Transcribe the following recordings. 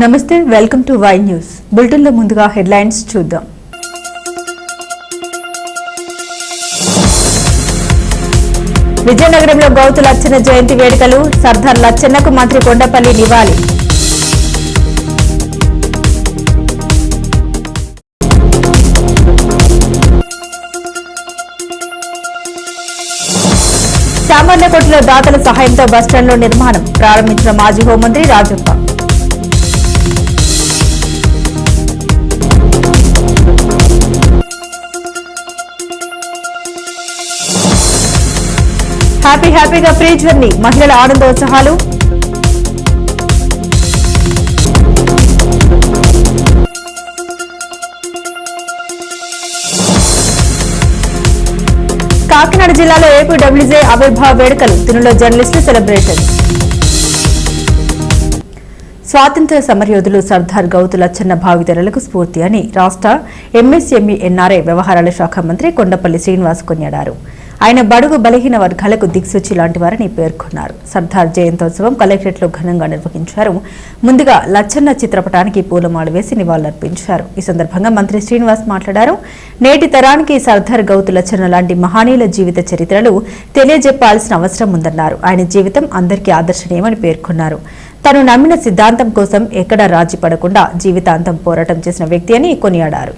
నమస్తే, welcome to Y news. బులెటిన్లో ముందుగా హెడ్లైన్స్ చూద్దాం. విజయనగరంలో గౌతు లచ్చన్న జయంతి వేడుకలు. సర్దార్ లచ్చన్నకు మంత్రి కొండపల్లి నివాళి. సామర్లకోటలో దాతల సహాయంతో బస్టాండ్లో నిర్మాణం ప్రారంభించిన మాజీ హోంమంత్రి రాజప్ప. హ్యాపీగా ఫ్రీ జర్నీ, మహిళల ఆనందోత్సాహాలు. కాకినాడ జిల్లాలో ఏపీడబ్ల్యూజే ఆవిర్భావ వేడుకలు. తిరుమల జర్నలిస్టుల సెలబ్రేషన్. స్వాతంత్ర్య సమరయోధులు సర్దార్ గౌతు లచ్చన్న భావితరాలకు స్ఫూర్తి అని రాష్ట్ర ఎంఎస్ఎంఈ ఎన్ఆర్ఐ వ్యవహారాల శాఖ మంత్రి కొండపల్లి శ్రీనివాస్ కొనియాడారు. ఆయన బడుగు బలహీన వర్గాలకు దిక్సూచి లాంటివారని పేర్కొన్నారు. సర్దార్ జయంతోత్సవం కలెక్టరేట్లో ఘనంగా నిర్వహించారు. ముందుగా లచ్చన్న చిత్రపటానికి పూలమాల వేసి నివాళులర్పించారు. ఈ సందర్భంగా మంత్రి శ్రీనివాస్ మాట్లాడారు. నేటి తరానికి సర్దార్ గౌతు లచ్చన్న లాంటి మహనీయుల జీవిత చరిత్రలు తెలియజెప్పాల్సిన అవసరం ఉందన్నారు. ఆయన జీవితం అందరికీ ఆదర్శనీయమని పేర్కొన్నారు. తను నమ్మిన సిద్ధాంతం కోసం ఎక్కడా రాజీ పడకుండా జీవితాంతం పోరాటం చేసిన వ్యక్తి అని కొనియాడారు.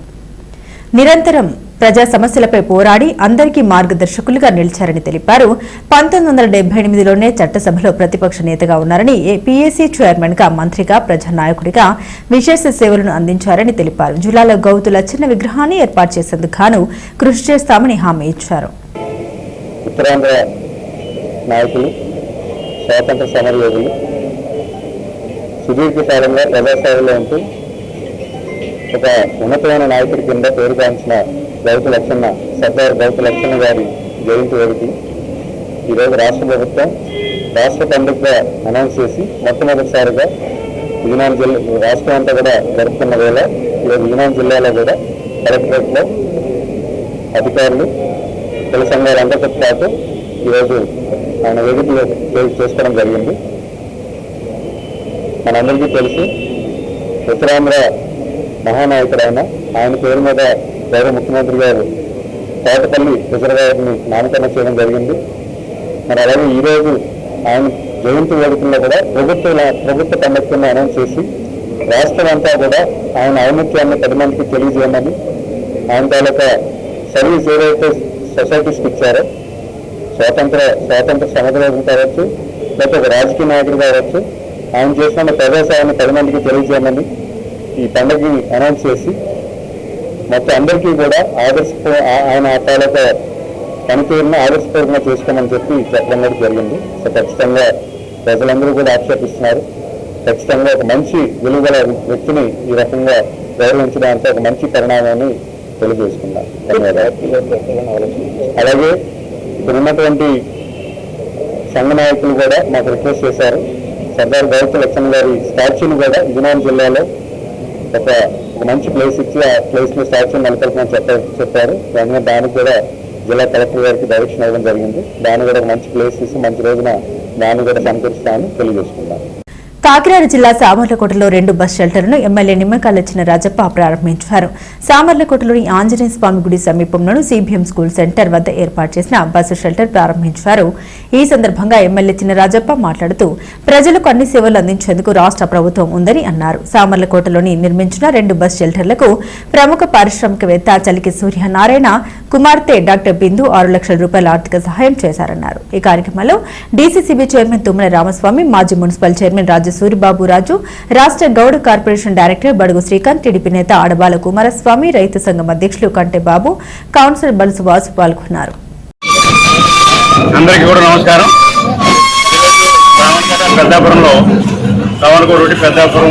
నిరంతరం ప్రజా సమస్యలపై పోరాడి అందరికీ మార్గదర్శకులుగా నిలిచారని తెలిపారు. 1978లోనే చట్టసభలో ప్రతిపక్ష నేతగా ఉన్నారని, పీఏసీ చైర్మన్ గా, మంత్రిగా, ప్రజానాయకుడిగా విశేష సేవలను అందించారని తెలిపారు. జిల్లాలో గౌతు లచ్చన్న విగ్రహాన్ని ఏర్పాటు చేసేందుకు గాను కృషి చేస్తామని హామీ ఇచ్చారు. ఉత్తరాంధ్ర నాయకులు, స్వాతంత్ర సమరయోధులు సుదీర్ఘకాలంగా ప్రజాసేవలో ఉంటూ ఒక ఉన్నతమైన నాయకుడి కింద పేరుగాంచిన గౌతు లచ్చన్న, సర్దార్ గౌతు లచ్చన్న గారి జయంతి వేడుకలు ఈరోజు రాష్ట్ర ప్రభుత్వం రాష్ట్ర పండుగగా అనౌన్స్ చేసి మొట్టమొదటిసారిగా విజయనగరం జిల్లా రాష్ట్రం అంతా కూడా జరుపుతున్న వేళ ఈరోజు విజయనగరం జిల్లాలో కూడా కలెక్టరేట్లో అధికారులు, కుల సంఘాలందరితో పాటు ఈరోజు ఆయన వేదికలు చేసుకోవడం జరిగింది. మనందరికీ తెలుసు, ఉత్తరాంధ్ర మహానాయకుడైన ఆయన పేరు మీద గౌరవ ముఖ్యమంత్రి గారు తోటపల్లి రిజర్వాయర్ని నామకరణ చేయడం జరిగింది. మరి అలాగే ఈరోజు ఆయన జయంతి వేడుకల్లో కూడా ప్రభుత్వ పండుగ కింద అనౌన్స్ చేసి రాష్ట్రం అంతా కూడా ఆయన ఔన్నత్యాన్ని 10 మందికి తెలియజేయమని, ఆయన తాలూకా సర్వీస్ ఏదైతే సొసైటీస్కి ఇచ్చారో, స్వాతంత్ర సమరయోధులు కావచ్చు, లేకపోతే ఒక రాజకీయ నాయకుడు కావచ్చు, ఆయన చేసిన ప్రజాసేవని 10 మందికి తెలియజేయమని ఈ పండుగని అనౌన్స్ చేసి మొత్తం అందరికీ కూడా ఆయన తాలూకా పనితీరును ఆదర్శపూర్వకంగా చేసుకోమని చెప్పడం కూడా జరిగింది. సో ఖచ్చితంగా ప్రజలందరూ కూడా ఆక్షేపిస్తున్నారు. ఖచ్చితంగా ఒక మంచి విలువగల వ్యక్తిని ఈ రకంగా గౌరవించడానికి ఒక మంచి పరిణామాన్ని తెలియజేసుకున్నారు. ధన్యవాదాలు. అలాగే ఇక్కడ ఉన్నటువంటి సంఘ నాయకులు కూడా మాకు రిక్వెస్ట్ చేశారు. సర్దార్ గౌతు లచ్చన్న గారి స్టాచ్యూని కూడా విజయనగరం జిల్లాలో ఒక మంచి ప్లేస్ ఇచ్చి ఆ ప్లేస్లో స్టాచ్యూని నెలకొల్పమని చెప్పారు. వెంటనే దానికి కూడా జిల్లా కలెక్టర్ గారికి డైరెక్షన్ ఇవ్వడం జరిగింది. దాన్ని కూడా ఒక మంచి ప్లేస్ ఇచ్చి మంచి రోజున దాన్ని కూడా సమకూరుస్తామని తెలియజేసుకున్నాను. కాకినాడ జిల్లా సామర్లకోటలో 2 బస్ షెల్టర్లను ఎమ్మెల్యే నిమ్మకాయల చినరాజప్ప ప్రారంభించారు. సామర్లకోటలోని ఆంజనేయ స్వామి గుడి సమీపంలోని సిబిఎం స్కూల్ సెంటర్ వద్ద ఏర్పాటు చేసిన బస్సు షెల్టర్ ప్రారంభించారు. ఈ సందర్భంగా ఎమ్మెల్యే చినరాజప్ప మాట్లాడుతూ ప్రజలకు అన్ని సేవలు అందించేందుకు రాష్ట్ర ప్రభుత్వం ఉందని అన్నారు. సామర్లకోటలోని నిర్మించిన 2 బస్ షెల్టర్లకు ప్రముఖ పారిశ్రామికవేత్త చలికి సూర్యనారాయణ కుమార్తె డాక్టర్ బిందు 6 లక్షల రూపాయల ఆర్థిక సహాయం చేశారన్నారు. ఈ కార్యక్రమంలో డీసీసీబీ చైర్మన్ తుమ్మల రామస్వామి, మాజీ మున్సిపల్ చైర్మన్ రాజు సూరిబాబురాజు, రాష్ట్ర గౌడ కార్పొరేషన్ డైరెక్టర్ బడుగు శ్రీకాంత్, టీడీపీ నేత ఆడబాల కుమారస్వామి, రైతు సంఘం అధ్యక్షులు కంటే బాబు, కౌన్సిలర్ బలుసు వాసు పాల్గొన్నారు. అందరికీ కూడా నమస్కారం. పెద్దాపురంలో పెద్దాపురం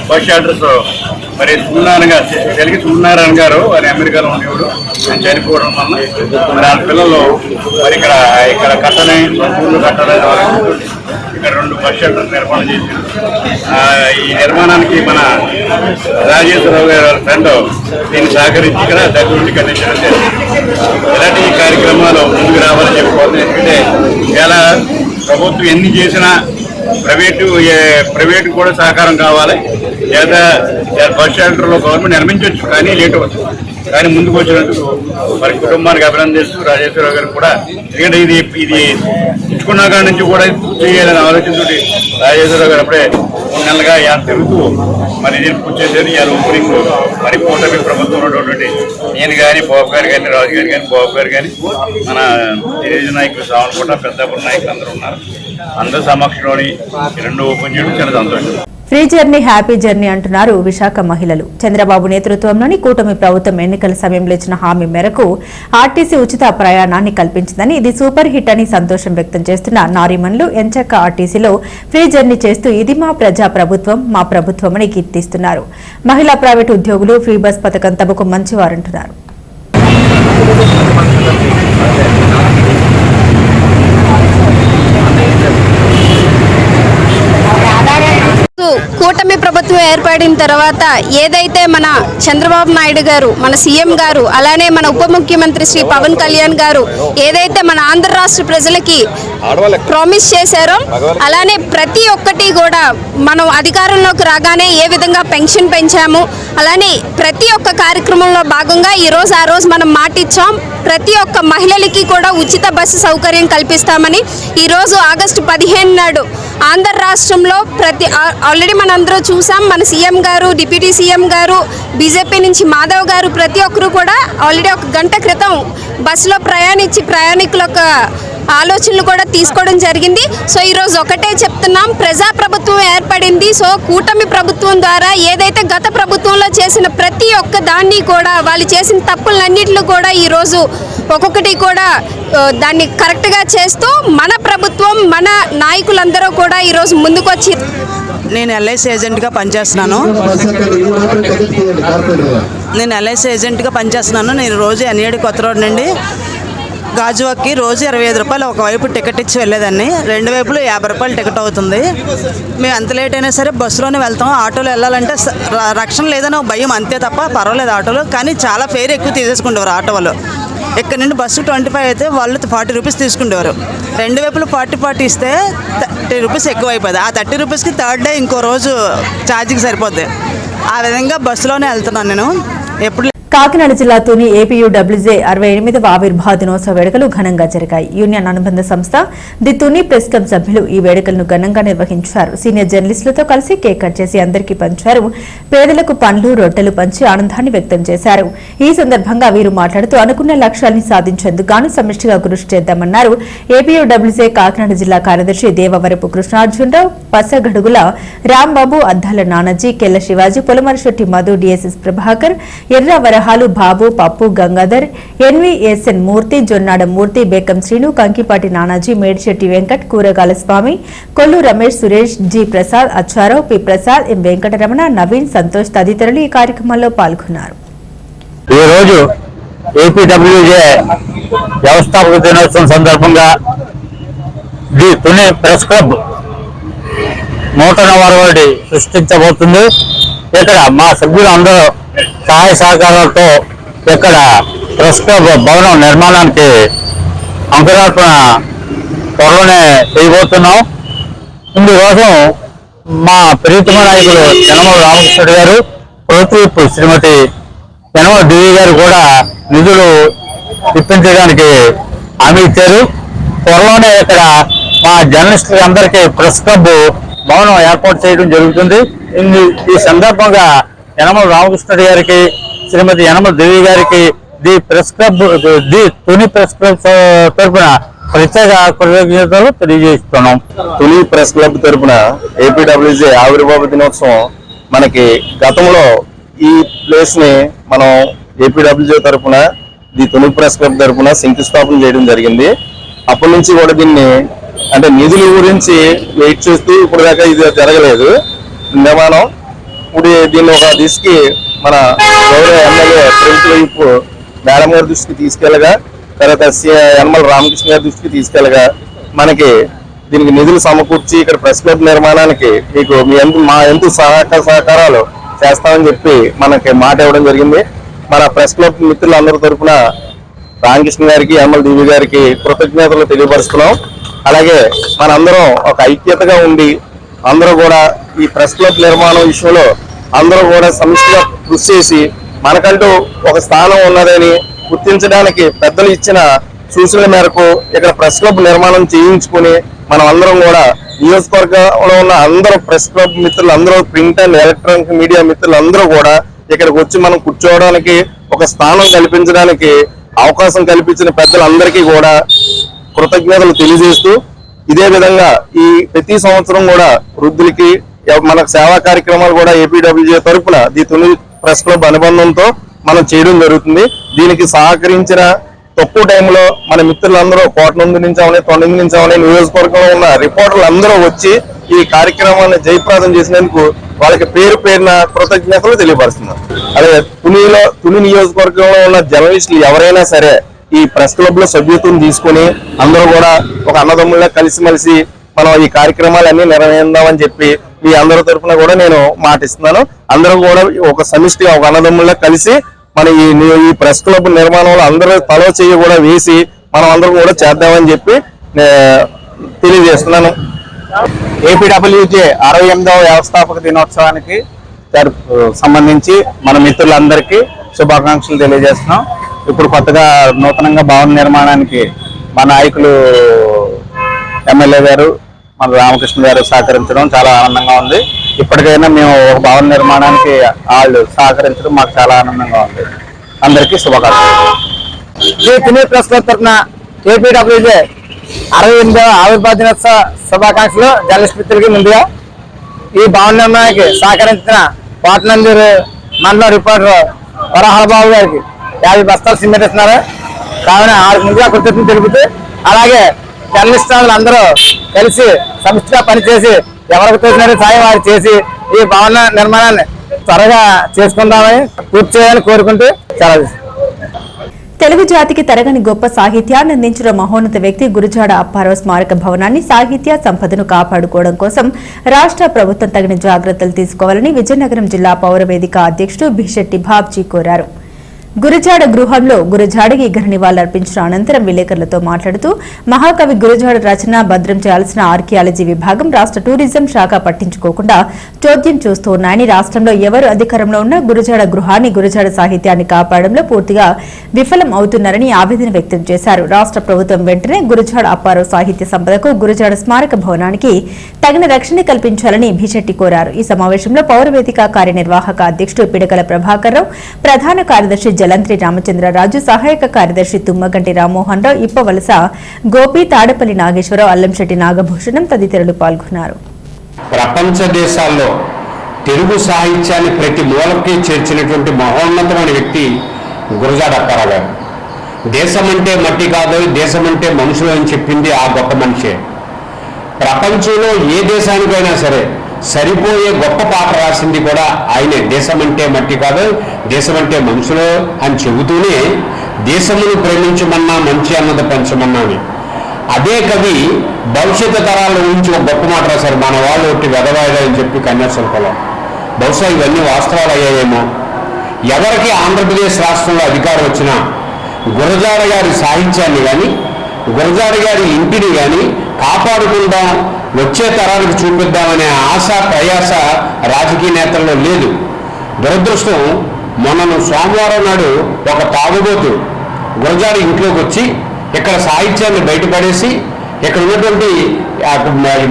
బస్ షెల్టర్స్ మరి తెలుగు సూర్యనారాయణ గారు అని అమెరికాలో ఉండేవాడు. ఆయన చనిపోవడం వల్ల మరి ఆ పిల్లలు మరి ఇక్కడ కట్టని ఊళ్ళో కట్టాలని ఇక్కడ 2 బస్ షెల్టర్స్ నిర్మాణం చేశారు. ఈ నిర్మాణానికి మన రాజేశ్వరరావు గారి ఫ్రెండ్ దీన్ని సహకరించి ఇక్కడ దగ్గరుండి కట్టించడం జరిగింది. ఇలాంటి కార్యక్రమాలు ముందుకు రావాలని చెప్పుకోవాలి. ఎందుకంటే ఇలా ప్రభుత్వం ఎన్ని చేసినా ప్రైవేట్ కూడా సహకారం కావాలి. లేదా బస్ షెల్టర్లో గవర్నమెంట్ నిర్మించవచ్చు, కానీ లేట్ అవుతుంది. కానీ ముందుకు వచ్చినందుకు మరి కుటుంబానికి అభినందిస్తూ రాజేశ్వరరావు గారు కూడా, ఎందుకంటే ఇది ఇచ్చుకున్న కాడి నుంచి కూడా పూర్తి చేయాలని ఆలోచనతో రాజేశ్వరరావు గారు అప్పుడే 3 నెలలుగా తిరుగుతూ మరి దీన్ని పూర్తి చేశారు. ఇవాళ ఓపెనింగ్ మరి కూటమి ప్రభుత్వం ఉన్నటువంటి నేను కానీ, బాబు గారు కానీ, రాజు గారు కానీ, బాబు గారు కానీ, మన తెలుగు నాయకులు సావనకోట, పెద్దాపురం నాయకులు అందరూ ఉన్నారు. అందరూ సమక్షంలోని 2 ఓపెన్ చేయడం చాలా సంతోషం. ఫ్రీ జర్నీ హ్యాపీ జర్నీ అంటున్నారు విశాఖ మహిళలు. చంద్రబాబు నేతృత్వంలోని కూటమి ప్రభుత్వం ఎన్నికల సమయంలో ఇచ్చిన హామీ మేరకు ఆర్టీసీ ఉచిత ప్రయాణాన్ని కల్పించిందని, ఇది సూపర్ హిట్ అని సంతోషం వ్యక్తం చేస్తున్న నారీమణులు ఎంచక్క ఆర్టీసీలో ఫ్రీ జర్నీ చేస్తూ ఇది మా ప్రజా ప్రభుత్వం, మా ప్రభుత్వమని కీర్తిస్తున్నారు. మహిళా ప్రైవేటు ఉద్యోగులు ఫ్రీ బస్ పథకం తమకు మంచివారంటున్నారు. కూటమి ప్రభుత్వం ఏర్పడిన తర్వాత ఏదైతే మన చంద్రబాబు నాయుడు గారు, మన సీఎం గారు, అలానే మన ఉప ముఖ్యమంత్రి శ్రీ పవన్ కళ్యాణ్ గారు ఏదైతే మన ఆంధ్ర రాష్ట్ర ప్రజలకి ప్రామిస్ చేశారో, అలానే ప్రతి ఒక్కటి కూడా మనం అధికారంలోకి రాగానే ఏ విధంగా పెన్షన్ పెంచాము, అలానే ప్రతి ఒక్క కార్యక్రమంలో భాగంగా ఈరోజు ఆ రోజు మనం మాటిచ్చాం. ప్రతి ఒక్క మహిళలకి కూడా ఉచిత బస్సు సౌకర్యం కల్పిస్తామని ఈరోజు ఆగస్టు 15 నాడు ఆంధ్ర రాష్ట్రంలో ఆల్రెడీ మనందరూ చూసాం. మన సీఎం గారు, డిప్యూటీ సీఎం గారు, బీజేపీ నుంచి మాధవ్ గారు ప్రతి ఒక్కరు కూడా ఆల్రెడీ 1 గంట క్రితం బస్సులో ప్రయాణించి ప్రయాణికుల ఆలోచనలు కూడా తీసుకోవడం జరిగింది. సో ఈరోజు ఒకటే చెప్తున్నాం, ప్రజాప్రభుత్వం ఏర్పడింది. సో కూటమి ప్రభుత్వం ద్వారా ఏదైతే గత ప్రభుత్వంలో చేసిన ప్రతి ఒక్క దాన్ని కూడా, వాళ్ళు చేసిన తప్పులన్నింటిలో కూడా ఈరోజు ఒక్కొక్కటి కూడా దాన్ని కరెక్ట్గా చేస్తూ మన ప్రభుత్వం, మన నాయకులందరూ కూడా ఈరోజు ముందుకొచ్చి. నేను ఎల్ఐసి ఏజెంట్గా పనిచేస్తున్నాను. నేను రోజు ఎన్ఏడి కొత్త రోడ్ నుండి గాజువాక్కి రోజు 25 రూపాయలు ఒకవైపు టికెట్ ఇచ్చి వెళ్ళేదాన్ని. 2 వైపులు 50 రూపాయలు టికెట్ అవుతుంది. మేము ఎంత లేట్ అయినా సరే బస్సులోనే వెళ్తాం. ఆటోలో వెళ్ళాలంటే రక్షణ లేదని భయం, అంతే తప్ప పర్వాలేదు ఆటోలో. కానీ చాలా ఫేర్ ఎక్కువ తీసేసుకుంటారు ఆటో వాళ్ళు. ఇక్కడ నుండి బస్సు 25 అయితే వాళ్ళు 40 రూపీస్ తీసుకుంటేవారు. 2 వైపులు 40 ఇస్తే 30 రూపీస్ ఎక్కువ అయిపోయింది. ఆ 30 రూపీస్కి థర్డ్ డే ఇంకో రోజు ఛార్జింగ్ సరిపోద్ది. ఆ విధంగా బస్సులోనే వెళ్తున్నాను నేను ఎప్పుడు. కాకినాడ జిల్లా తుని ఏపీయూడబ్ల్యూజే 68వ ఆవిర్భావ దినోత్సవ వేడుకలు ఘనంగా జరిగాయి. యూనియన్ అనుబంధ సంస్థ ది తుని ప్రెస్ క్లబ్ సభ్యులు ఈ వేడుకలను ఘనంగా నిర్వహించారు. సీనియర్ జర్నలిస్టులతో కలిసి కేక్ కట్ చేసి అందరికీ పంచారు. పేదలకు పండ్లు, రొట్టెలు పంచి ఆనందాన్ని వ్యక్తం చేశారు. ఈ సందర్భంగా వీరు మాట్లాడుతూ అనుకున్న లక్ష్యాన్ని సాధించేందుకు గాను సమిష్టిగా కృషి చేద్దామన్నారు. ఏపీయూడబ్ల్యూజే కాకినాడ జిల్లా కార్యదర్శి దేవవరపు కృష్ణార్జునరావు, పసగడుగుల రాంబాబు, అద్దాల నానాజీ, కెల్ల శివాజీ, పొలమరిశెట్టి మధు, డిఎస్ఎస్ ప్రభాకర్, ఎర్రవరహాలు బాబు, పప్పు, గంగాధర్, ఎన్వీఎస్ఎన్ మూర్తి, జొన్నాడ మూర్తి, బేకం శ్రీను, కంకిపాటి నానాజీ, మేడిశెట్టి వెంకట్, కూరగాల స్వామి, కొల్లు రమేష్, సురేష్, జి ప్రసాద్, అచ్చారావు, పి ప్రసాద్, ఎం వెంకటరమణ, నవీన్, సంతోష్ తదితరులు ఈ కార్యక్రమంలో పాల్గొన్నారు. ఈ రోజు ఏపీడబ్ల్యూజే వ్యవస్థాపక దినోత్సవం సందర్భంగా ది తుని ప్రెస్ క్లబ్ నూతన వరవడి సృష్టించబోతుంది. ఇక్కడ మా సభ్యులు అందరూ సహాయ సహకారాలతో ఇక్కడ ప్రెస్ క్లబ్ భవనం నిర్మాణానికి అంకురార్పణ త్వరలోనే చేయబోతున్నాం. ఇందుకోసం మా ప్రీతమ నాయకులు యనమల రామకృష్ణుడు గారు, ప్రభుత్వ విప్ శ్రీమతి యనమల దేవి గారు కూడా నిధులు ఇప్పించడానికి హామీ ఇచ్చారు. త్వరలోనే ఇక్కడ మా జర్నలిస్టులు అందరికీ ప్రెస్ క్లబ్ భవనం ఏర్పాటు చేయడం జరుగుతుంది. ఈ సందర్భంగా యనమల రామకృష్ణుడి గారికి, శ్రీమతి యనమల దేవి గారికి ది తుని ప్రెస్ క్లబ్ తరఫున ప్రత్యేక కృతజ్ఞతలు తెలియజేస్తున్నాం. తుని ప్రెస్ క్లబ్ తరఫున ఏపీడబ్ల్యూజే ఆవిర్భావ దినోత్సవం మనకి గతంలో ఈ ప్లేస్ ని మనం ఏపీడబ్ల్యూజే తరఫున ది తుని ప్రెస్ క్లబ్ తరఫున శంకుస్థాపన చేయడం జరిగింది. అప్పటి నుంచి కూడా దీన్ని అంటే నిధుల గురించి వెయిట్ చేస్తూ ఇప్పుడు దాకా ఇది జరగలేదు నిర్మాణం. ఇప్పుడు దీన్ని ఒక దిశకి మన గౌరవ ఎమ్మెల్యే ప్రభుత్వ వైపు మేడం గారి దృష్టికి తీసుకెళ్ళగా, తర్వాత యనమల రామకృష్ణ గారి దృష్టికి తీసుకెళ్ళగా మనకి దీనికి నిధులు సమకూర్చి ఇక్కడ ప్రెస్ క్లబ్ నిర్మాణానికి మీకు మా ఎంతో సహకారాలు చేస్తామని చెప్పి మనకి మాట ఇవ్వడం జరిగింది. మన ప్రెస్ క్లబ్ మిత్రులందరి తరఫున రామకృష్ణ గారికి, యనమల దేవి గారికి కృతజ్ఞతలు తెలియపరుస్తున్నాం. అలాగే మనందరం ఒక ఐక్యతగా ఉండి అందరూ కూడా ఈ ప్రెస్ క్లబ్ నిర్మాణం విషయంలో అందరూ కూడా సమిష్టిగా కృషి చేసి మనకంటూ ఒక స్థానం ఉన్నదని గుర్తించడానికి పెద్దలు ఇచ్చిన సూచనల మేరకు ఇక్కడ ప్రెస్ క్లబ్ నిర్మాణం చేయించుకుని మనం అందరం కూడా నియోజకవర్గంలో ఉన్న అందరూ ప్రెస్ క్లబ్ మిత్రులు అందరూ ప్రింట్ అండ్ ఎలక్ట్రానిక్ మీడియా మిత్రులు అందరూ కూడా ఇక్కడికి వచ్చి మనం కూర్చోవడానికి ఒక స్థానం కల్పించడానికి అవకాశం కల్పించిన పెద్దలందరికీ కూడా కృతజ్ఞతలు తెలియజేస్తూ ఇదే విధంగా ఈ ప్రతి సంవత్సరం కూడా వృద్ధులకి మన సేవా కార్యక్రమాలు కూడా ఏపీడబ్ల్యూజే తరఫున తుని ప్రెస్ క్లబ్ అనుబంధంతో మనం చేయడం జరుగుతుంది. దీనికి సహకరించిన తక్కువ టైంలో మన మిత్రులందరూ కోటనందు నుంచి అవని తొండంగి నుంచి అవని నియోజకవర్గంలో ఉన్న రిపోర్టర్లు అందరూ వచ్చి ఈ కార్యక్రమాన్ని జయప్రదం చేసినందుకు వాళ్ళకి పేరు పేరున కృతజ్ఞతలు తెలియపరుస్తున్నారు. అలాగే తుని నియోజకవర్గంలో ఉన్న జర్నలిస్టులు ఎవరైనా సరే ఈ ప్రెస్ క్లబ్ లో సభ్యత్వం తీసుకుని అందరూ కూడా ఒక అన్నదమ్ముల్లా కలిసిమెలిసి మనం ఈ కార్యక్రమాలన్నీ నిర్వహిద్దామని చెప్పి మీ అందరి తరఫున కూడా నేను మాటిస్తున్నాను. అందరూ కూడా ఒక సమిష్టిగా ఒక అన్నదమ్ముల్లా కలిసి మన ఈ ప్రెస్ క్లబ్ నిర్మాణంలో అందరూ తలో చెయ్యి కూడా వేసి మనం అందరం కూడా చేద్దామని చెప్పి తెలియజేస్తున్నాను. ఏపీడబ్ల్యూజే 68వ వ్యవస్థాపక దినోత్సవానికి సంబంధించి మన మిత్రులందరికీ శుభాకాంక్షలు తెలియజేస్తున్నాం. ఇప్పుడు కొత్తగా నూతనంగా భవన నిర్మాణానికి మా నాయకులు ఎమ్మెల్యే గారు మన రామకృష్ణ గారు సహకరించడం చాలా ఆనందంగా ఉంది. ఇప్పటికైనా మేము ఒక భవన నిర్మాణానికి వాళ్ళు సహకరించడం మాకు చాలా ఆనందంగా ఉంది. అందరికీ శుభాకాంక్షలు. తుని ప్రెస్ క్లబ్ తరఫున ఏపీడబ్ల్యూజే 68వ ఆవిర్భావ దినోత్సవ శుభాకాంక్షలు జర్నలిస్ట్ మిత్రులకి. ముందుగా ఈ భవన నిర్మాణానికి సహకరించిన కోటనందూరు మండలం రిపోర్టర్ వరహలబాబు గారికి 50 బస్తాలు సిమెంట్ ఇస్తున్నారు. కావున ముందుగా కృతజ్ఞతలు తెలుపుతూ అలాగే జర్నలిస్ట్ అందరూ కలిసి సమిష్టిగా పనిచేసి ఎవరికి తోచినట్టు సాయం వారు చేసి ఈ భవన నిర్మాణాన్ని త్వరగా చేసుకుందామని పూర్తి చేయాలని కోరుకుంటూ చాలా తెలుగు జాతికి తరగని గొప్ప సాహిత్యాన్ని అందించిన మహోన్నత వ్యక్తి గురజాడ అప్పారావు స్మారక భవనాన్ని సాహిత్య సంపదను కాపాడుకోవడం కోసం రాష్ట్ర ప్రభుత్వం తగిన జాగ్రత్తలు తీసుకోవాలని విజయనగరం జిల్లా పౌరవేదిక అధ్యక్షుడు బిశెట్టి బాబ్జీ కోరారు. గురజాడ గృహంలో గురజాడకి ఘన నివాళులర్పించిన అనంతరం విలేకరులతో మాట్లాడుతూ మహాకవి గురజాడ రచన భద్రం చేయాల్సిన ఆర్కియాలజీ విభాగం రాష్ట్ర టూరిజం శాఖ పట్టించుకోకుండా చోద్యం చూస్తూ ఉన్నాయని, రాష్ట్రంలో ఎవరు అధికారంలో ఉన్నా గురజాడ గృహాన్ని గురజాడ సాహిత్యాన్ని కాపాడంలో పూర్తిగా విఫలం అవుతున్నారని ఆవేదన వ్యక్తం చేశారు. రాష్ట్ర ప్రభుత్వం వెంటనే గురజాడ అప్పారావు సాహిత్య సంపదకు గురజాడ స్మారక భవనానికి తగిన రక్షణ కల్పించాలని బిశెట్టి కోరారు. ఈ సమావేశంలో పౌరవేదిక కార్యనిర్వాహక అధ్యక్షుడు పిడకల ప్రభాకర్ రావు, ప్రధాన కార్యదర్శి జలంత్రి రామచంద్రరాజు, సహాయక కార్యదర్శి తుమ్మగంటి రామ్మోహన్ రావు, ఇప్పవలస గోపి, తాడపల్లి నాగేశ్వరరావు, అల్లంశెట్టి నాగభూషణం తదితరులు పాల్గొన్నారు. ప్రపంచ దేశాల్లో తెలుగు సాహిత్యాన్ని ప్రతి మూలకి చేర్చినటువంటి మహోన్నతమైన వ్యక్తి గురజాడ అప్పారావు గారు. దేశమంటే మట్టి కాదు, దేశమంటే మనుషులు అని చెప్పింది ఆ గొప్ప మనిషే. ప్రపంచంలో ఏ దేశానికైనా సరే సరిపోయే గొప్ప పాట రాసింది కూడా ఆయనే. దేశమంటే మట్టి కాదు, దేశమంటే మనుషులు అని చెబుతూనే దేశమును ప్రేమించమన్నా మంచి అన్నది పెంచమన్నా అని. అదే కవి భవిష్యత్తు తరాల నుంచి ఒక గొప్ప మాట రాశారు, మన వాళ్ళు ఒకటి వెదవాయిదా అని చెప్పి కన్యాశిల్పలో. బహుశా ఇవన్నీ వాస్తవాలు అయ్యాయేమో. ఎవరికి ఆంధ్రప్రదేశ్ రాష్ట్రంలో అధికారం వచ్చినా గురజాడ గారి సాహిత్యాన్ని కానీ గురజాడ గారి ఇంటిని కానీ కాపాడుకుందాం, వచ్చే తరానికి చూపిద్దామనే ఆశ ప్రయాస రాజకీయ నేతల్లో లేదు. దురదృష్టం, మొన్న సోమవారం నాడు ఒక తాగుబోతు గురజాడ ఇంట్లోకి వచ్చి ఇక్కడ సాహిత్యాన్ని బయటపడేసి ఇక్కడ ఉన్నటువంటి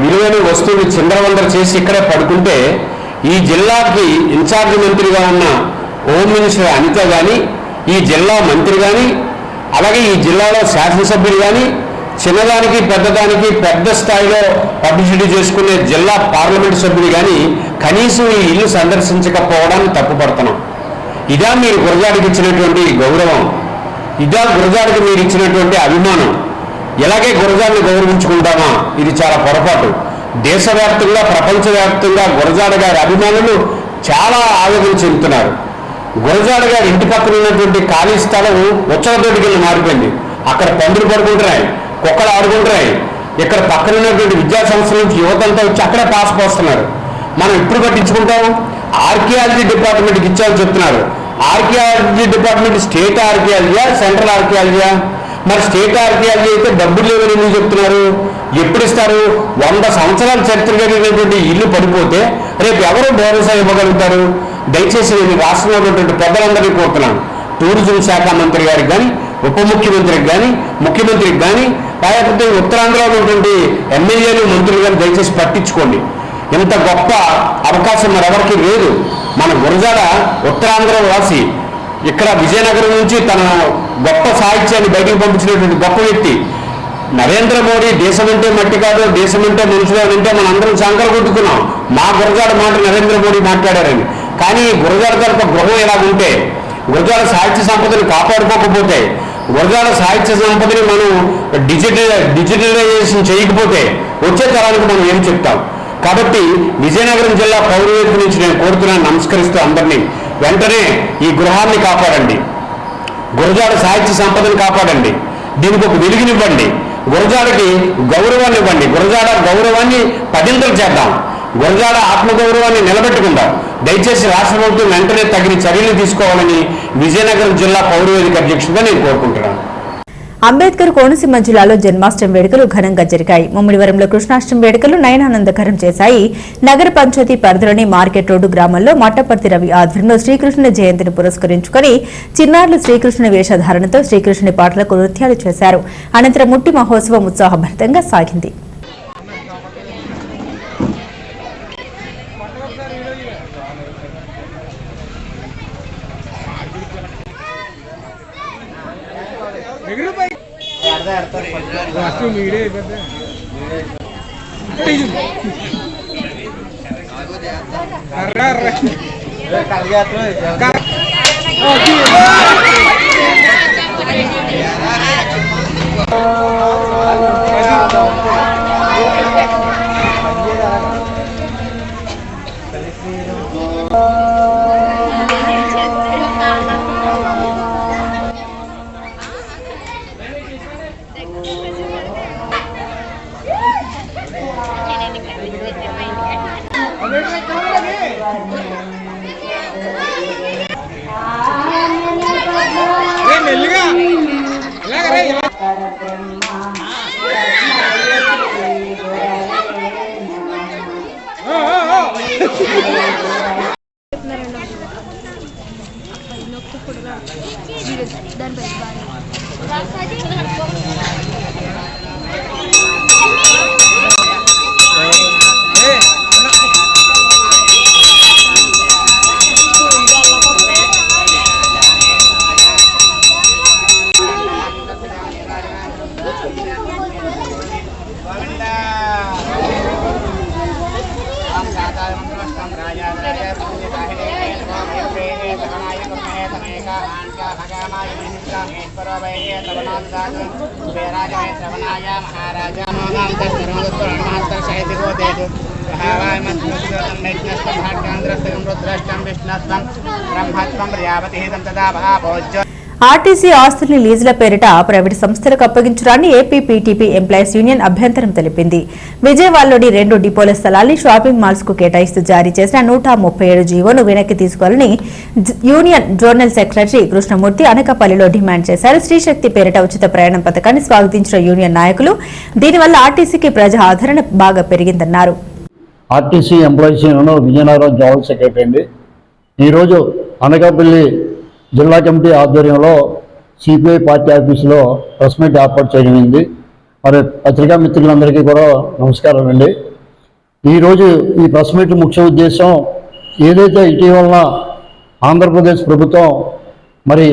విలువైన వస్తువులు చిందరవందర చేసి ఇక్కడే పడుకుంటే ఈ జిల్లాకి ఇన్ఛార్జ్ మంత్రిగా ఉన్న హోమ్ మినిస్టర్ అనిత కానీ, ఈ జిల్లా మంత్రి కానీ, అలాగే ఈ జిల్లాలో శాసనసభ్యులు కానీ, చిన్నదానికి పెద్దదానికి పెద్ద స్థాయిలో పబ్లిసిటీ చేసుకునే జిల్లా పార్లమెంటు సభ్యులు కానీ కనీసం ఈ ఇల్లు సందర్శించకపోవడాన్ని తప్పుపడుతున్నాం. ఇదా మీరు గురజాడకి ఇచ్చినటువంటి గౌరవం? ఇదా గురజాడకి మీరు ఇచ్చినటువంటి అభిమానం? ఇలాగే గురజాడని గౌరవించుకుంటామా? ఇది చాలా పొరపాటు. దేశవ్యాప్తంగా ప్రపంచవ్యాప్తంగా గురజాడ గారి అభిమానులు చాలా ఆవేదన చెందుతున్నారు. గురజాడ గారి ఇంటి పక్కన ఉన్నటువంటి ఖాళీ స్థలం ఉత్సవతోటికి వెళ్ళి మారిపోయింది. అక్కడ పందులు పడుకుంటున్నాయి, కుక్కలు ఆడుకుంటున్నాయి. ఇక్కడ పక్కన ఉన్నటువంటి విద్యా సంస్థల నుంచి యువతంతా వచ్చి అక్కడే పాస్ పోస్తున్నారు. మనం ఎప్పుడు పట్టించుకుంటాం? ఆర్కియాలజీ డిపార్ట్మెంట్కి ఇచ్చామని చెప్తున్నారు. ఆర్కియాలజీ డిపార్ట్మెంట్ స్టేట్ ఆర్కియాలజీయా, సెంట్రల్ ఆర్కియాలజీయా? మరి స్టేట్ ఆర్టీఆర్జీ అయితే డబ్బులు లేవని ఎందుకు చెప్తున్నారు? ఎప్పుడు ఇస్తారు? 100 సంవత్సరాల చరిత్ర కలిగినటువంటి ఇల్లు పడిపోతే రేపు ఎవరు భరోసా ఇవ్వగలుగుతారు? దయచేసి నేను రాష్ట్రంలో ఉన్నటువంటి పెద్దలందరినీ కోరుతున్నాను, టూరిజం శాఖ మంత్రి గారికి కానీ, ఉప ముఖ్యమంత్రికి కానీ, ముఖ్యమంత్రికి కానీ, లేకపోతే ఉత్తరాంధ్రలో ఉన్నటువంటి ఎమ్మెల్యేలు మంత్రులు కానీ దయచేసి పట్టించుకోండి. ఇంత గొప్ప అవకాశం మరెవరికి లేదు. మన గురజాడ ఉత్తరాంధ్ర వాసి, ఇక్కడ విజయనగరం నుంచి తన గొప్ప సాహిత్యాన్ని బయటకు పంపించినటువంటి గొప్ప వ్యక్తి నరేంద్ర మోడీ. దేశం అంటే మట్టి కాదు, దేశం అంటే మనుషులు అంటే మనం అందరం సంకర కొట్టుకున్నాం. మా గురజాడ మాట నరేంద్ర మోడీ మాట్లాడారని. కానీ గురజాడ తరపు గృహం ఎలాగుంటే, గురజాడ సాహిత్య సంపదను కాపాడుకోకపోతే, గురజాడ సాహిత్య సంపదని మనం డిజిటలైజేషన్ చేయకపోతే వచ్చే తరానికి మనం ఏం చెప్తాం? కాబట్టి విజయనగరం జిల్లా పౌరవేత్త నుంచి నేను కోరుతున్నాను, నమస్కరిస్తూ అందరినీ, వెంటనే ఈ గృహాన్ని కాపాడండి, గురజాడ సాహిత్య సంపదను కాపాడండి, దీనికి ఒక వెలుగునివ్వండి, గురజాడకి గౌరవాన్ని ఇవ్వండి, గురజాడ గౌరవాన్ని పదింతలు చేద్దాం, గురజాడ ఆత్మగౌరవాన్ని నిలబెట్టుకుందాం. దయచేసి రాష్ట్ర ప్రభుత్వం వెంటనే తగిన చర్యలు తీసుకోవాలని విజయనగరం జిల్లా పౌరవేదిక అధ్యక్షుడిగా నేను కోరుకుంటున్నాను. అంబేద్కర్ కోనసీమ జిల్లాలో జన్మాష్టమి వేడుకలు ఘనంగా జరిగాయి. ముమ్మిడివరంలో కృష్ణాష్టమి వేడుకలు నయనానందకరం చేశాయి. నగర పంచాయతీ పరిధిలోని మార్కెట్ రోడ్డు గ్రామంలో మట్టపర్తి రవి ఆధ్వర్యంలో శ్రీకృష్ణుని జయంతిని పురస్కరించుకుని చిన్నారులు శ్రీకృష్ణుని వేషధారణతో శ్రీకృష్ణుని పాటలకు నృత్యాలు చేశారు. అనంతరం ముట్టి మహోత్సవం ఉత్సాహభరితంగా సాగింది. ఆర్టీసీ ఆస్తుల్ని లీజుల పేరిట ప్రైవేటు సంస్థలకు అప్పగించడాన్ని ఏపీపీటీపీ ఎంప్లాయీస్ యూనియన్ అభ్యంతరం తెలిపింది. విజయవాడలోని 2 డిపోల స్థలాన్ని షాపింగ్ మాల్స్ కు కేటాయిస్తూ జారీ చేసిన 137 జీవోను వెనక్కి తీసుకోవాలని యూనియన్ జోనల్ సెక్రటరీ కృష్ణమూర్తి అనకాపల్లిలో డిమాండ్ చేశారు. స్త్రీశక్తి పేరిట ఉచిత ప్రయాణం పథకాన్ని స్వాగతించిన యూనియన్ నాయకులు దీనివల్ల ఆర్టీసీకి ప్రజా ఆదరణ బాగా పెరిగిందన్నారు. RTC employees union Vizianagaram zonal secretary అండి. ఈరోజు అనకాపల్లి జిల్లా కమిటీ ఆధ్వర్యంలో సిపిఐ పార్టీ ఆఫీసులో ప్రెస్ మీట్ ఏర్పాటు చేయమైంది. మరి పత్రికా మిత్రులందరికీ కూడా నమస్కారం అండి. ఈరోజు ఈ ప్రెస్ మీట్ ముఖ్య ఉద్దేశం ఏదైతే ఇటీవల ఆంధ్రప్రదేశ్ ప్రభుత్వం మరి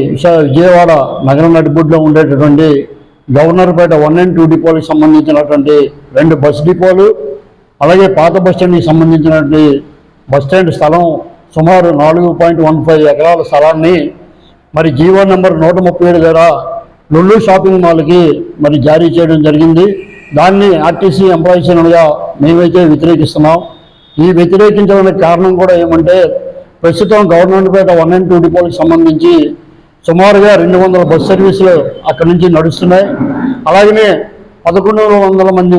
విజయవాడ నగరం నడిబొడ్డులో ఉండేటటువంటి గవర్నర్పేట 1 and 2 డిపోలకు సంబంధించినటువంటి 2 బస్ డిపోలు, అలాగే పాత బస్టాండ్కి సంబంధించినటువంటి బస్టాండ్ స్థలం సుమారు 4.15 ఎకరాల స్థలాన్ని మరి జీవో నెంబర్ 137 ద్వారా లొల్లు షాపింగ్ మాల్కి మరి జారీ చేయడం జరిగింది. దాన్ని ఆర్టీసీ ఎంప్లాయీస్ యూనియన్గా మేమైతే వ్యతిరేకిస్తున్నాం. ఈ వ్యతిరేకించడానికి కారణం కూడా ఏమంటే ప్రస్తుతం గవర్నమెంట్పేట 1 and 2 డిపోలకు సంబంధించి సుమారుగా 200 బస్ సర్వీసులు అక్కడి నుంచి నడుస్తున్నాయి. అలాగనే 1100 మంది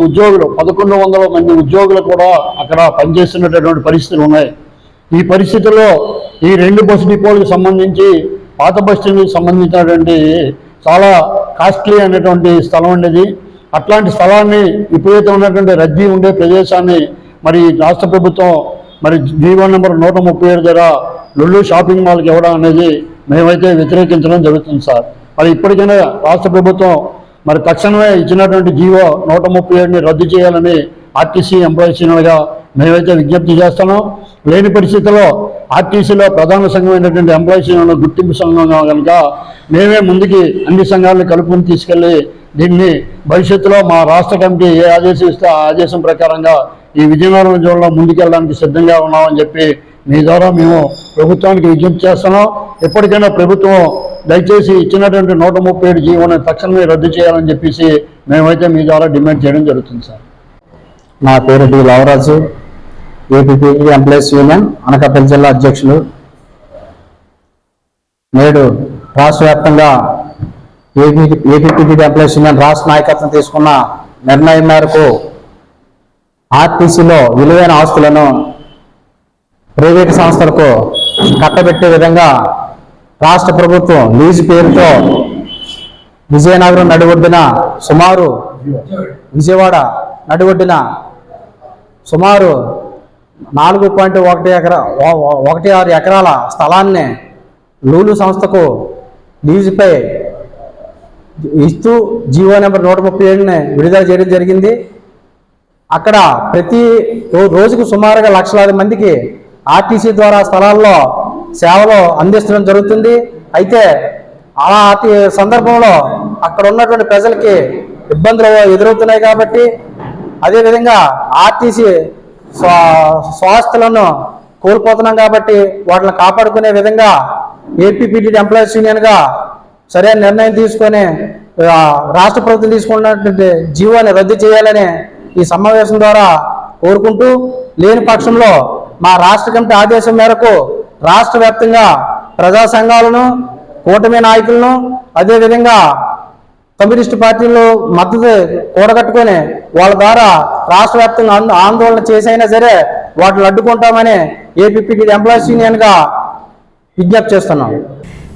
ఉద్యోగులు కూడా అక్కడ పనిచేస్తున్నటువంటి పరిస్థితులు ఉన్నాయి. ఈ పరిస్థితుల్లో ఈ 2 బస్ డిపోలకు సంబంధించి పాత బస్టాండ్కి సంబంధించినటువంటి చాలా కాస్ట్లీ అనేటువంటి స్థలం ఉండేది. అట్లాంటి స్థలాన్ని ఇప్పుడైతే ఉన్నటువంటి రద్దీ ఉండే ప్రదేశాన్ని మరి రాష్ట్ర ప్రభుత్వం మరి జీవో నెంబర్ 137 దగ్గర లొల్లు షాపింగ్ మాల్కి ఇవ్వడం అనేది మేమైతే వ్యతిరేకించడం జరుగుతుంది సార్. మరి ఇప్పటికైనా రాష్ట్ర ప్రభుత్వం మరి తక్షణమే ఇచ్చినటువంటి జీవో 137ని రద్దు చేయాలని ఆర్టీసీ ఎంప్లాయీస్ యూనియన్గా మేమైతే విజ్ఞప్తి చేస్తున్నాం. లేని పరిస్థితుల్లో ఆర్టీసీలో ప్రధాన సంఘమైనటువంటి ఎంప్లాయీస్ యూనియన్ గుర్తింపు సంఘంగా కనుక మేమే ముందుకి అన్ని సంఘాలను కలుపుకొని తీసుకెళ్లి దీన్ని భవిష్యత్తులో మా రాష్ట్ర కమిటీ ఏ ఆదేశం ఇస్తే ఆ ఆదేశం ప్రకారంగా ఈ విజయనగరం జిల్లాలో ముందుకెళ్ళడానికి సిద్ధంగా ఉన్నామని చెప్పి మీ ద్వారా మేము ప్రభుత్వానికి విజ్ఞప్తి చేస్తున్నాం. ఎప్పటికైనా ప్రభుత్వం దయచేసి ఇచ్చినటువంటి 137 జీవోని తక్షణమే రద్దు చేయాలని చెప్పేసి మేమైతే మీ ద్వారా డిమాండ్ చేయడం జరుగుతుంది సార్. నా పేరు D Lavaraju, APPD employees union Anakapalli జిల్లా అధ్యక్షులు. నేడు రాష్ట్ర వ్యాప్తంగా ఏపీపీడీ ఎంప్లాయీస్ యూనియన్ రాష్ట్ర నాయకత్వం తీసుకున్న నిర్ణయం మేరకు ఆర్టీసీలో విలువైన ఆస్తులను ప్రైవేటు సంస్థలకు కట్టబెట్టే విధంగా రాష్ట్ర ప్రభుత్వం లీజు పేరుతో విజయనగరం నడిఒడ్డున విజయవాడ నడిఒడ్డున సుమారు 4.16 ఎకరాల స్థలాన్ని లూలు సంస్థకు లీజుపై ఇస్తూ జీవో నెంబర్ 137ని విడుదల చేయడం జరిగింది. అక్కడ ప్రతి రోజుకు సుమారుగా లక్షలాది మందికి ఆర్టీసీ ద్వారా స్థలాల్లో సేవలు అందించడం జరుగుతుంది. అయితే ఆ సందర్భంలో అక్కడ ఉన్నటువంటి ప్రజలకి ఇబ్బందులు ఎదురవుతున్నాయి కాబట్టి, అదేవిధంగా ఆర్టీసీ స్వాస్థ్యాలను కోల్పోతున్నాం కాబట్టి వాటిని కాపాడుకునే విధంగా ఏపీపీడీ ఎంప్లాయీస్ యూనియన్గా సరైన నిర్ణయం తీసుకొని రాష్ట్ర ప్రభుత్వం తీసుకున్నటువంటి జీవోని రద్దు చేయాలని ఈ సమావేశం ద్వారా కోరుకుంటూ, లేని పక్షంలో మా రాష్ట్ర కమిటీ ఆదేశం మేరకు రాష్ట్ర వ్యాప్తంగా ప్రజా సంఘాలను, కూటమి నాయకులను, అదేవిధంగా కమ్యూనిస్టు పార్టీలు మద్దతు కూడగట్టుకొని వాళ్ళ ద్వారా రాష్ట్ర వ్యాప్తంగా ఆందోళన చేసైనా సరే వాటిని అడ్డుకుంటామని ఏపీపీడీ ఎంప్లాయీస్ యూనియన్గా విజ్ఞప్తి చేస్తున్నాం.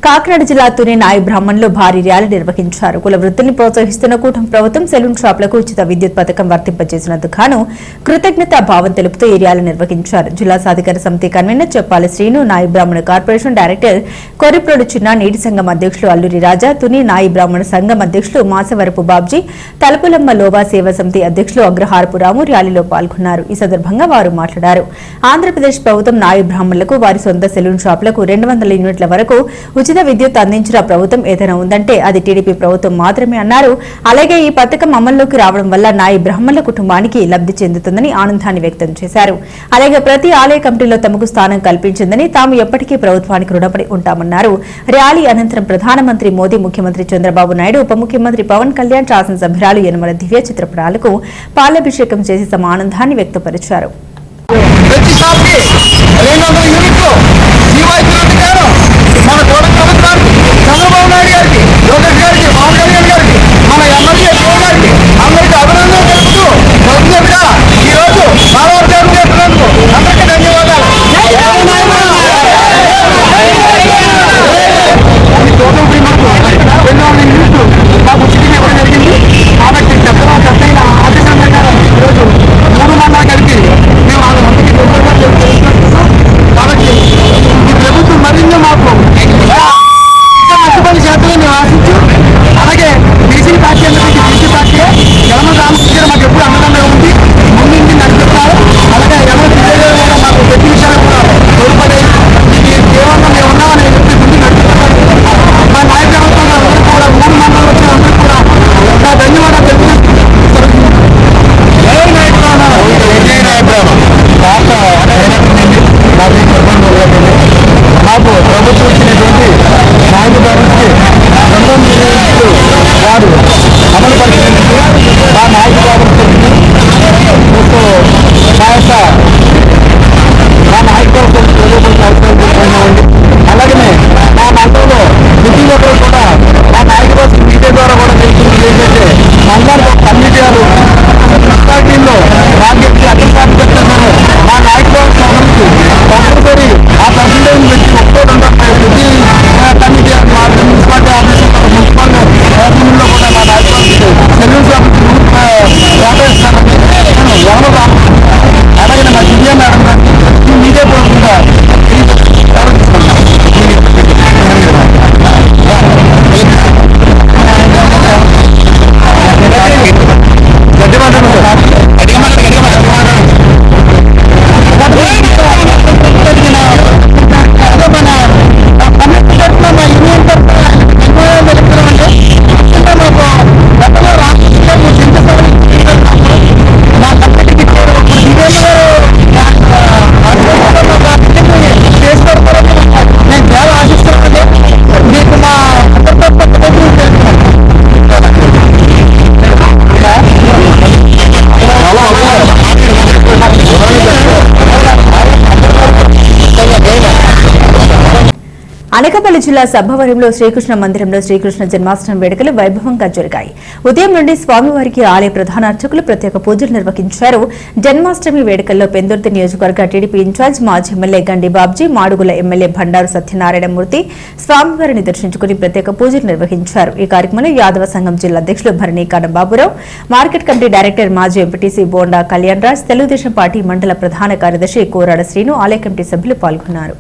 కాకినాడ జిల్లా తుని నాయి బ్రాహ్మణులు భారీ ర్యాలీ నిర్వహించారు. కుల వృత్తిని ప్రోత్సహిస్తున్న కూటమి ప్రభుత్వం సెలూన్ షాపులకు ఉచిత విద్యుత్ పథకం వర్తింపజేసినందుకు గాను కృతజ్ఞతా భావం తెలుపుతూ ఈ ర్యాలీ నిర్వహించారు. జిల్లా సాధికార సమితి కన్వీనర్ చెప్పాలి శ్రీను, నాయి బ్రాహ్మణ కార్పొరేషన్ డైరెక్టర్ కొరిప్రోడు చిన్న, నీటి సంఘం అధ్యక్షులు అల్లూరి రాజా, తుని నాయి బ్రాహ్మణ సంఘం అధ్యక్షులు మాసవరపు బాబ్జీ, తలుపులమ్మ లోవా సేవా సమితి అధ్యక్షులు అగ్రహారపు రాము ర్యాలీలో పాల్గొన్నారు. ఈ సందర్భంగా వారు మాట్లాడారు. ఆంధ్రప్రదేశ్ ప్రభుత్వం నాయి బ్రాహ్మణులకు వారి సొంత సెలూన్ షాపులకు 200 యూనిట్ల వరకు ఉచిత విద్యుత్ అందించిన ప్రభుత్వం ఏదైనా ఉందంటే అది టీడీపీ ప్రభుత్వం మాత్రమే అన్నారు. అలాగే ఈ పథకం అమల్లోకి రావడం వల్ల నాయి బ్రాహ్మణుల కుటుంబానికి లబ్ధి చెందుతుందని ఆనందాన్ని వ్యక్తం చేశారు. అలాగే ప్రతి ఆలయ కమిటీలో తమకు స్థానం కల్పించిందని, తాము ఎప్పటికీ ప్రభుత్వానికి రుణపడి ఉంటామన్నారు. ర్యాలీ అనంతరం ప్రధానమంత్రి మోదీ, ముఖ్యమంత్రి చంద్రబాబు నాయుడు, ఉప ముఖ్యమంత్రి పవన్ కళ్యాణ్, శాసనసభ్యురాలు యనమల దివ్య చిత్రపటాలకు పాలాభిషేకం చేసి తమ ఆనందాన్ని వ్యక్తపరిచారు. మన కోట ప్రభుత్వానికి, చంద్రబాబు నాయుడు గారికి, లోకేష్ గారికి, పవన్ కళ్యాణ్ గారికి, మన ఎమ్మెల్యే గారికి అందరికీ అభినందనలు తెలుపుతూ ప్రత్యేకంగా ఈరోజు భారతదేశం చేస్తున్నందుకు అందరికీ ధన్యవాదాలు. మాకు ఉచితం ఇవ్వడం జరిగింది కాబట్టి చట్టైన ఆదేశం ప్రకారం ఈరోజు 3 మండలాలు కలిపి మేము 6 మందికి కాబట్టి ఈ ప్రభుత్వం మరింత మాకు కష్టపడి చేతులను మేము ఆశించు. అలాగే బీసీ పార్టీ అందరికీ బీసీ పార్టీ యనమల రామకృష్ణ మాకు ఎప్పుడు అండదండగా ఉంది, ముందు నడుపుతున్నారు. అలాగే యనమల విజయ్ గారు కూడా మాకు ప్రతి విషయాలు కూడా తోడ్పడి కేవలం మేము ఉన్నామని చెప్పి ముందు నడుపుతున్నారు. మా నాయక ప్రభుత్వం అందరూ కూడా 3 మండలాలు వచ్చిన అందరూ కూడా నా ధన్యవాదాలు తెలుపుతున్నాను. మాకు ప్రభుత్వం ఇచ్చినటువంటి నాయక ప్రభుత్వం వారు అమలు పరిచినందుకు మా నాయక ప్రభుత్వం మా నాయక ప్రభుత్వం అలాగనే మా మండలంలో ప్రతి ఒక్కరు కూడా మా నాయక ప్రభుత్వం మీడియా ద్వారా కూడా తెలుసుకుంది ఏంటంటే మండలానికి ఒక కమిటీ గారు మున్సిపాలిటీల్లో రాజ్యకి అధికారులు చెప్తున్నారు. మా నాయక ప్రభుత్వం కంపల్సరీ ఆ పర్సంటేజ్ పెట్టి ఒక్కటి ఉంటారు. ప్రతి committee municipality office municipal Anakapalli జిల్లా సబ్బవరంలో శ్రీకృష్ణ మందిరంలో శ్రీకృష్ణ జన్మాష్టమి వేడుకలు వైభవంగా జరిగాయి. ఉదయం నుండి స్వామివారికి ఆలయ ప్రధాన అర్చకులు ప్రత్యేక పూజలు నిర్వహించారు. జన్మాష్టమి వేడుకల్లో పెందుర్తి నియోజకవర్గ టీడీపీ ఇన్ఛార్జ్ మాజీ ఎమ్మెల్యే గండి బాబ్జీ, మాడుగుల ఎమ్మెల్యే బండారు సత్యనారాయణమూర్తి స్వామివారిని దర్శించుకుని ప్రత్యేక పూజలు నిర్వహించారు. ఈ కార్యక్రమంలో యాదవ సంఘం జిల్లా అధ్యక్షులు భరణీకాడ బాబురావు, మార్కెట్ కమిటీ డైరెక్టర్ మాజీ ఎంపీటీసీ బోండా కళ్యాణ్ రాజ్, తెలుగుదేశం పార్టీ మండల ప్రధాన కార్యదర్శి కోరాడ శ్రీను, ఆలయ కమిటీ సభ్యులు పాల్గొన్నారు.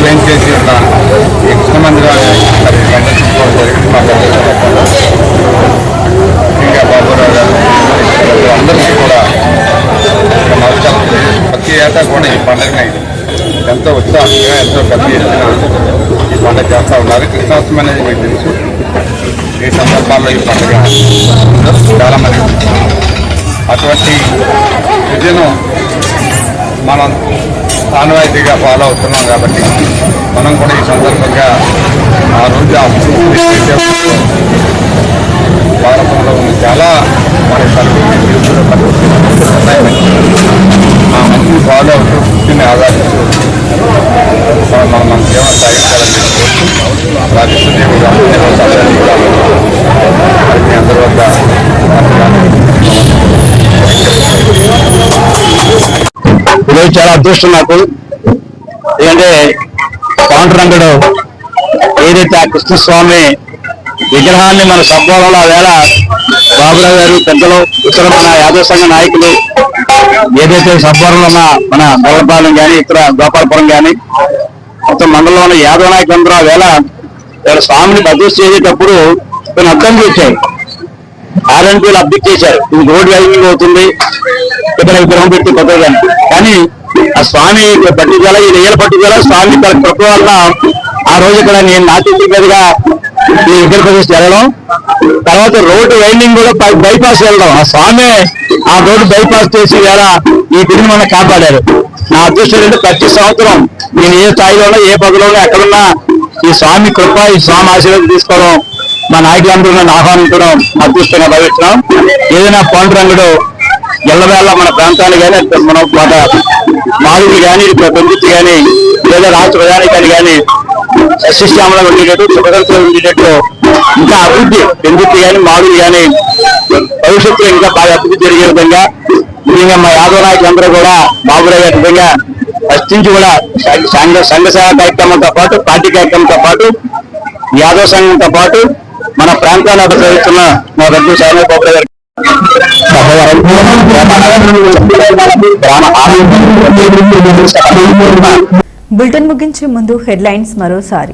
వేయించేసి కృష్ణ మందిరాన్ని సందర్శించుకోవడం జరిగింది. ఇంకా బాబురావు గారు అందరికీ కూడా నమస్కారం. ప్రతి ఏటా కూడా ఈ పండుగని ఎంతో ఉత్సాహంగా ఎంతో పెద్ద ఎత్తున ఈ పండుగ చేస్తూ ఉన్నారు. కృష్ణాష్టమి అనేది మీకు తెలుసు. ఈ సందర్భాల్లో ఈ పండుగ చాలామంది అటువంటి విద్యను మనం ఆనవాయితీగా ఫాలో అవుతున్నాం కాబట్టి మనం కూడా ఈ సందర్భంగా ఆ రోజు భారతంలో ఉన్న చాలా మన ఆ మంచిని ఫాలో అవుతూ వృత్తిని ఆధారిస్తూ మనం మన జీవన సాగించాలని కోరుతూ రాజేశ్వరదేవి అందరి వద్ద ఈరోజు చాలా అదృష్టం నాకు. ఎందుకంటే పాండురంగుడు ఏదైతే ఆ కృష్ణస్వామి విగ్రహాన్ని మన సభలో ఆ వేళ బాబురావు గారు పెద్దలు, ఇతర మన యాదవ సంఘ నాయకులు ఏదైతే సభలో ఉన్న మన గొల్లపాలెం కానీ ఇతర గోపాలపురం కానీ మొత్తం మండలంలో ఉన్న యాదవ నాయకులందరూ ఆ వేళ స్వామిని ప్రతిష్ఠ చేసేటప్పుడు కొన్ని అర్థం చేశారు. ఆర్ఎన్పీలు అబ్జెక్ట్ చేశారు, ఇది రోడ్ వైవింగ్ అవుతుంది, ఇక్కడ విగ్రహం పెట్టి కొత్తగా. కానీ ఆ స్వామి పట్టుదల, ఈ నెయ్యల పట్టుదల స్వామి కృప వల్ల ఆ రోజు ఇక్కడ నేను నాటి మీదుగా ఈ విగ్రహ ప్రదేశ్ వెళ్ళడం, తర్వాత రోడ్డు వైండింగ్ కూడా బైపాస్ వెళ్ళడం, ఆ స్వామి ఆ రోడ్డు బైపాస్ చేసి వేళ ఈ గుడిని మనం కాపాడారు. నా అదృష్టం ఏంటంటే ప్రతి సంవత్సరం నేను ఏ స్థాయిలోనో ఏ పదవిలోనో ఎక్కడున్నా ఈ స్వామి కృప, ఈ స్వామి ఆశీర్వాదం తీసుకోవడం, మా నాయకులందరూ నన్ను ఆహ్వానించడం అదృష్టంగా భావిస్తున్నాం. ఏదైనా పాండురంగుడు ఎల్లవేళ మన ప్రాంతాలు కానీ మన మారులు కానీ పెందుతి కానీ లేదా రాష్ట్ర ప్రధానికాన్ని కానీ సస్యశ్యామలం ఉండేటట్టు, సుఖదంతులు ఉండేటట్టు ఇంకా అభివృద్ధి పెందుతి కానీ మారులు కానీ భవిష్యత్తులో ఇంకా బాగా అభివృద్ధి జరిగే విధంగా ముఖ్యంగా మా యాదవ నాయకులందరూ కూడా బాబురావు గారి విధంగా ప్రశ్నించి కూడా సంఘ సేవా కార్యక్రమంతో పాటు, పార్టీ కార్యక్రమంతో పాటు, యాదవ సంఘంతో పాటు మన ప్రాంతాన్ని అభివృద్ధిస్తున్న మా రెడ్డి సాయి బాబురావు గారి బులెటిన్ ముగించే ముందు హెడ్లైన్స్ మరోసారి.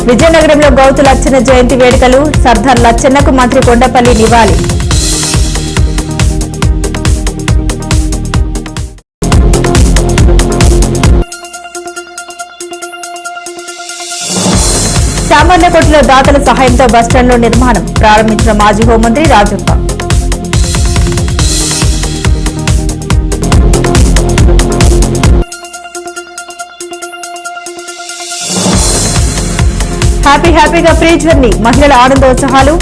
విజయనగరంలో గౌతు లచ్చన్న జయంతి వేడుకలు, సర్దార్ లచ్చన్నకు మంత్రి కొండపల్లి నివాళి. సామాన్యకోటలో దాతల సహాయంతో బస్టాండ్లో నిర్మాణం ప్రారంభించిన మాజీ హోంమంత్రి రాజప్ప. హ్యాపీగా ఫ్రీ జర్నీ, మహిళల ఆనందోత్సాహాలు.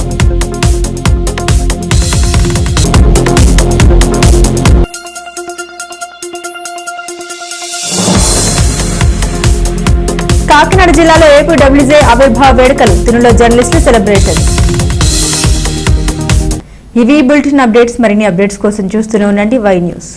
కాకినాడ జిల్లాలో ఏపీడబ్ల్యూజే ఆవిర్భావ వేడుకలు, తిరులో జర్నలిస్టులు సెలబ్రేషన్స్. ఇవి బులెటిన్ అప్డేట్స్. మరిన్ని అప్డేట్స్ కోసం చూస్తూనే ఉండండి వై న్యూస్.